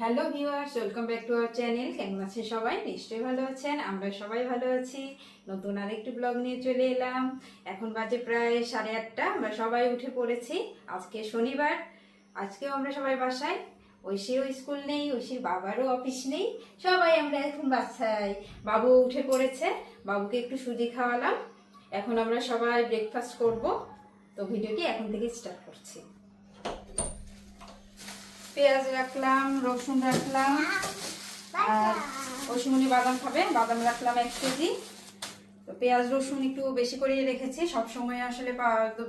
Hello viewers, welcome back to our channel. কেমন আছেন সবাই? নিশ্চয়ই ভালো আছেন। আমরা সবাই ভালো আছি। নতুন আরেকটি ব্লগ নিয়ে চলে এলাম। এখন বাজে প্রায় 8:30। আমরা সবাই উঠে পড়েছি। আজকে শনিবার। আজকেও আমরা সবাই বাসায়। ঐশীরও স্কুল নেই, ঐশীর বাবারও অফিস নেই, সবাই আমরা এখন বাসায়। বাবু উঠে পড়েছে, বাবুকে একটু সুজি খাওয়ালাম। এখন আমরা সবাই ব্রেকফাস্ট করব। তো ভিডিওটি এখন থেকে স্টার্ট করছি। পেঁয়াজ রাখলাম, রসুন রাখলাম, আর রসুনি বাদাম খাবে, বাদাম রাখলাম 1 কেজি। তো পেঁয়াজ রসুন একটু বেশি করে রেখেছি, সব সময় আসলে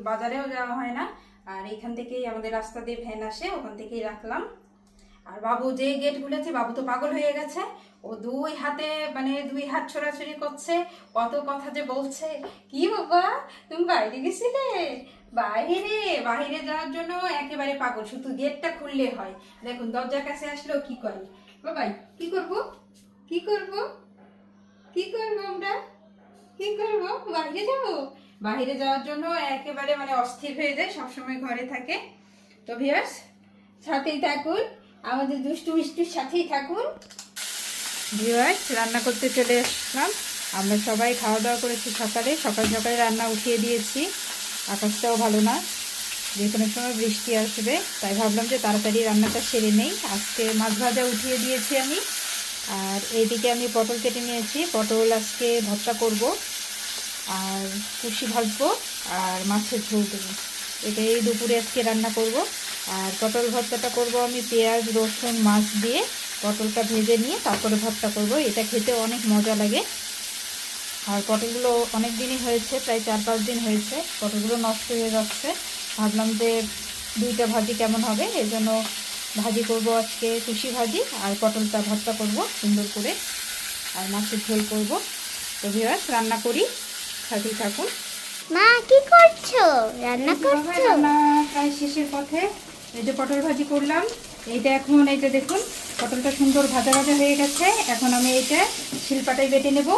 বাজারেও যাওয়া হয় না, আর এখান থেকেই আমাদের রাস্তা দিয়ে ভ্যান আসে, ওখান থেকেই রাখলাম। আর বাবু যে গেট খুলেছে, বাবু তো পাগল হয়ে গেছে। ও 2 হাতে মানে 2 হাত ছোড়াছুড়ি করছে, কত কথা যে বলছে। কি বাবা, তুমি বাইরে গেছিলে? বাইরে বাইরে যাওয়ার জন্য একেবারে পাগল, শুধু গেটটা খুললে হয়। দেখুন দরজার কাছে আসলেও কি করে। বাবাই কি করব, কি করব, কি করব, আমরা কি করব? বাইরে যাব। বাইরে যাওয়ার জন্য একেবারে মানে অস্থির হয়ে যায়, সবসময় ঘরে থাকে। তো ভিউয়ার্স, সাথেই থাকুন, আমাদের দুষ্টু মিষ্টির সাথেই থাকুন। ভিউয়ার্স, রান্না করতে চলে আসলাম। আমরা সবাই খাওয়া দাওয়া করেছি সকালে, সকাল সকালে রান্না উঠিয়ে দিয়েছি। আকাশটাও ভালো না, যে কোনো সময় বৃষ্টি আসবে, তাই ভাবলাম যে তাড়াতাড়ি রান্নাটা সেরে নেই। আজকে মাছ ভাজা উঠিয়ে দিয়েছি আমি, আর এইদিকে আমি পটল কেটে নিয়েছি। পটল আজকে ভর্তা করব, আর কুশি ভাজবো, আর মাছের ঝোল দেবো। এটাই দুপুরে আজকে রান্না করব। আর পটল ভর্তাটা করব আমি পেঁয়াজ রসুন মাছ দিয়ে, পটলটা ভেজে নিয়ে তারপরে ভর্তা করব। এটা খেতে অনেক মজা লাগে। আর পটলগুলো অনেক দিনই হয়েছে, প্রায় 4-5 দিন হয়েছে, পটলগুলো নষ্ট হয়ে যাচ্ছে। ভাবলাম যে 2টা ভাজি কেমন হবে, এই জন্য ভাজি করব আজকে, কুশি ভাজি, আর পটলটা ভর্তা করব সুন্দর করে, আর মাছের ঝোল করব। তো ভিউয়ার্স, রান্না করি, সাথেই থাকুন। মা কি করছো? রান্না করছো? রান্না প্রায় শেষের পথে। এই যে পটল ভাজি করলাম, এইটা এখন এইটা দেখুন, পটলটা সুন্দর ভাজা ভাজা হয়ে গেছে। এখন আমি এইটা শিলপাটায় বেটে নেব,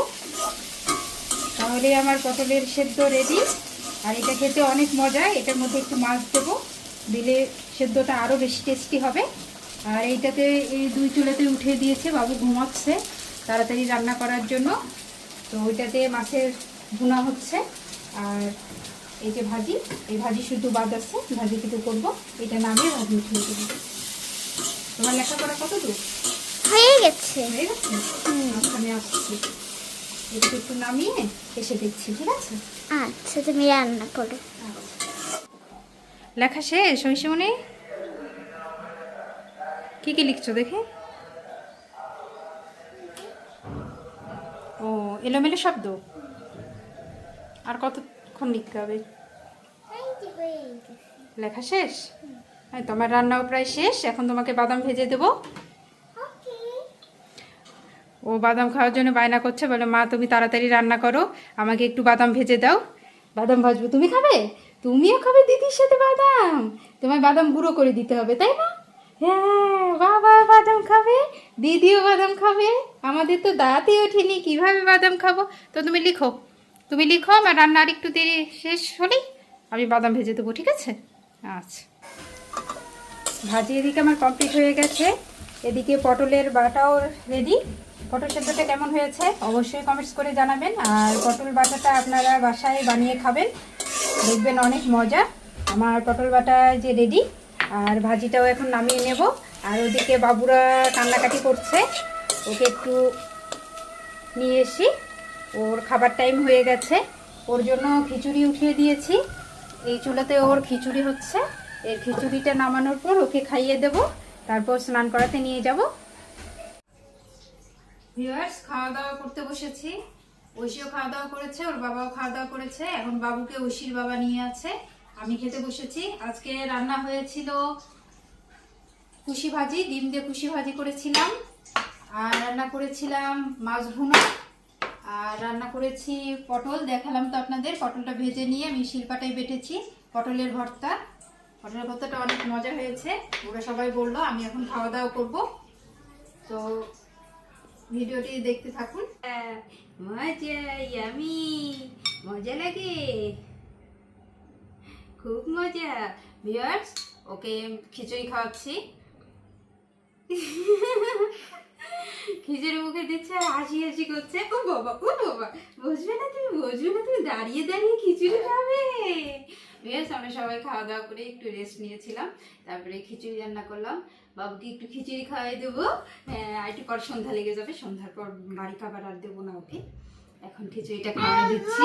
তাহলে আমার পটলের সেদ্ধ রেডি। আর এটা খেতে অনেক মজা। এটার মধ্যে একটু মাছ দেবো, দিলে সেদ্ধটা আরও বেশি টেস্টি হবে। আর এইটাতে এই 2 চুলাতে উঠিয়ে দিয়েছে, বাবু ঘুমাচ্ছে তাড়াতাড়ি রান্না করার জন্য। তো ওইটাতে মাছের ভুনা হচ্ছে, আর এই যে ভাজি, এই ভাজি শুধু বাদ আছে, ভাজি কিছু করবো। এটা নামিয়ে ভাজি উঠিয়ে দেবো। তোমার লেখাপড়া কত দূর হয়ে গেছে। হয়ে গেছে? আচ্ছা, আমি আসছি, এটা একটু নামিয়ে এসে দেখছি, ঠিক আছে? আচ্ছা, তুমি রান্না করো। লেখা শেষ ঐশীমণি? কি কি লিখছো দেখে? ও, এলোমেলো শব্দ। আর কতক্ষণ লিখতে হবে? লেখা শেষ? তোমার রান্নাও প্রায় শেষ। এখন তোমাকে বাদাম ভেজে দেবো। ও বাদাম খাওয়ার জন্য বায়না করছে, বলে মা তুমি তাড়াতাড়ি রান্না করো, আমাকে একটু বাদাম ভেজে দাও। বাদাম ভাজবো, তুমি খাবে? তুমিও খাবে দিদির সাথে বাদাম? তোমায় বাদাম গুঁড়ো করে দিতে হবে, তাই না? হ্যাঁ, বাবা বাদাম খাবে, দিদিও বাদাম খাবে। আমাদের তো দাঁতই ওঠেনি, কিভাবে বাদাম খাবো? তো তুমি লিখো, তুমি লিখো, আমার রান্না আর একটু দেরি শেষ হলেই আমি বাদাম ভেজে দেবো, ঠিক আছে? আচ্ছা, ভাজি এদিকে আমার কমপ্লিট হয়ে গেছে। এদিকে পটলের বাটাও রেডি। পটল সেদ্ধটা কেমন হয়েছে অবশ্যই কমেন্টস করে জানাবেন। আর পটল বাটাটা আপনারা বাসায় বানিয়ে খাবেন, দেখবেন অনেক মজা। আমার পটল বাটা যে রেডি, আর ভাজিটাও এখন নামিয়ে নেব। আর ওদিকে বাবুরা কান্নাকাটি করছে, ওকে একটু নিয়ে এসি, ওর খাবার টাইম হয়ে গেছে। ওর জন্য খিচুড়ি উঠিয়ে দিয়েছি, এই চুলাতে ওর খিচুড়ি হচ্ছে। এই খিচুড়িটা নামানোর পর ওকে খাইয়ে দেব, তারপর স্নান করাতে নিয়ে যাব। ভিউয়ার্স, খাওয়া দাওয়া করতে বসেছি। ঐশীও খাওয়া দাওয়া করেছে, ওর বাবাও খাওয়া দাওয়া করেছে। এখন বাবুকে ঐশীর বাবা নিয়ে আছে, আমি খেতে বসেছি। আজকে রান্না হয়েছিল কুশি ভাজি, ডিম দিয়ে কুশি ভাজি করেছিলাম, আর রান্না করেছিলাম মাছ ভুনা, আর রান্না করেছি পটল, দেখালাম তো আপনাদের। পটলটা ভেজে নিয়ে আমি শিলপাটায় বেটেছি, পটলের ভর্তা। পটলের ভর্তাটা অনেক মজা হয়েছে, ওরা সবাই বললো। আমি এখন খাওয়া দাওয়া করবো, তো ভিডিওটি দেখতে থাকুন। মজা, ইয়ামি, মজা লাগে, খুব মজা। ভিউয়ার্স, ওকে খিচুড়ি খাওয়াচ্ছি। খিচুড়ি মুখে দিচ্ছে আর হাসি হাসি করছে। ও বাবা বসবে না তুমি দাঁড়িয়ে দাঁড়িয়ে খিচুড়ি খাবে। বেশ, আমরা সবাই খাওয়া দাওয়া করে একটু রেস্ট নিয়েছিলাম, তারপরে খিচুড়ি রান্না করলাম। বাবুকে একটু খিচুড়ি খাওয়াই দেবো, আর একটু পর সন্ধ্যা লেগে যাবে, সন্ধ্যার পর বাড়ি খাবার আর দেবো না ওকে। এখন খিচুড়িটা খাওয়াই দিচ্ছি।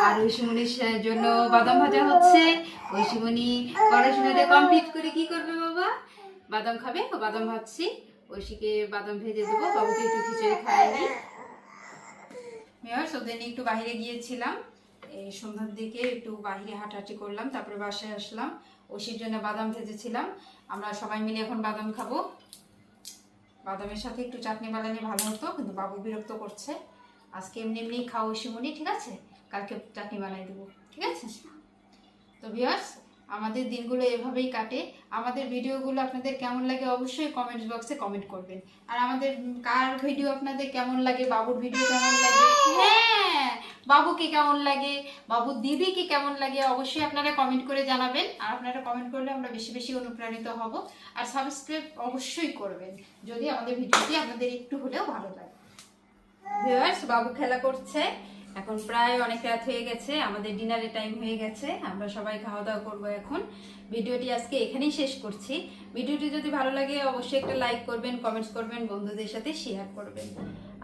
আর ঐশীমণির জন্য বাদাম ভাজা হচ্ছে। ঐশীমণি পড়াশোনাটা কমপ্লিট করে কি করবে বাবা? বাদাম খাবে, ও বাদাম ভাজছি। ঐশীকে বাদাম ভেজে দেবো, বাবুকে একটু খিচুড়ি খাওয়াইনি। মেয়র ওদের নিয়ে একটু বাইরে গিয়েছিলাম, এই সন্ধ্যার দিকে একটু বাইরে হাঁটাহাঁটি করলাম, তারপরে বাসায় আসলাম। ঐশীর জন্য বাদাম ভেজেছিলাম। আমরা সবাই মিলে এখন বাদাম খাবো। বাদামের সাথে একটু চাটনি বানালে ভালো হতো, কিন্তু বাবু বিরক্ত করছে। আজকে এমনি এমনি খাও ঐশীমণি, ঠিক আছে? কালকে চাটনি বানাই দেবো, ঠিক আছে? তো ভিউয়ার্স, আমাদের দিনগুলো এভাবেই কাটে। আমাদের ভিডিওগুলো আপনাদের কেমন লাগে অবশ্যই কমেন্টস বক্সে কমেন্ট করবেন। আর আমাদের কার ভিডিও আপনাদের কেমন লাগে, বাবুর ভিডিও কেমন লাগে, হ্যাঁ বাবুকে কেমন লাগে, বাবুর দিদিকে কেমন লাগে, অবশ্যই আপনারা কমেন্ট করে জানাবেন। আর আপনারা কমেন্ট করলে আমরা বেশি বেশি অনুপ্রাণিত হব। আর সাবস্ক্রাইব অবশ্যই করবেন যদি আমাদের ভিডিওটি আপনাদের একটু হলেও ভালো লাগে। ভিউয়ার্স, বাবু খেলা করছে। এখন প্রায় অনেক রাত হয়ে গেছে, আমাদের ডিনারের টাইম হয়ে গেছে, আমরা সবাই খাওয়া দাওয়া করবো এখন। ভিডিওটি আজকে এখানেই শেষ করছি। ভিডিওটি যদি ভালো লাগে অবশ্যই একটা লাইক করবেন, কমেন্টস করবেন, বন্ধুদের সাথে শেয়ার করবেন।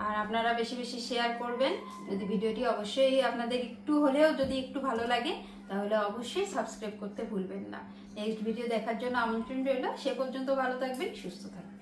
আর আপনারা বেশি বেশি শেয়ার করবেন যদি ভিডিওটি অবশ্যই আপনাদের একটু হলেও যদি একটু ভালো লাগে, তাহলে অবশ্যই সাবস্ক্রাইব করতে ভুলবেন না। নেক্সট ভিডিও দেখার জন্য আমন্ত্রণ রইল। সে পর্যন্ত ভালো থাকবেন, সুস্থ থাকবেন।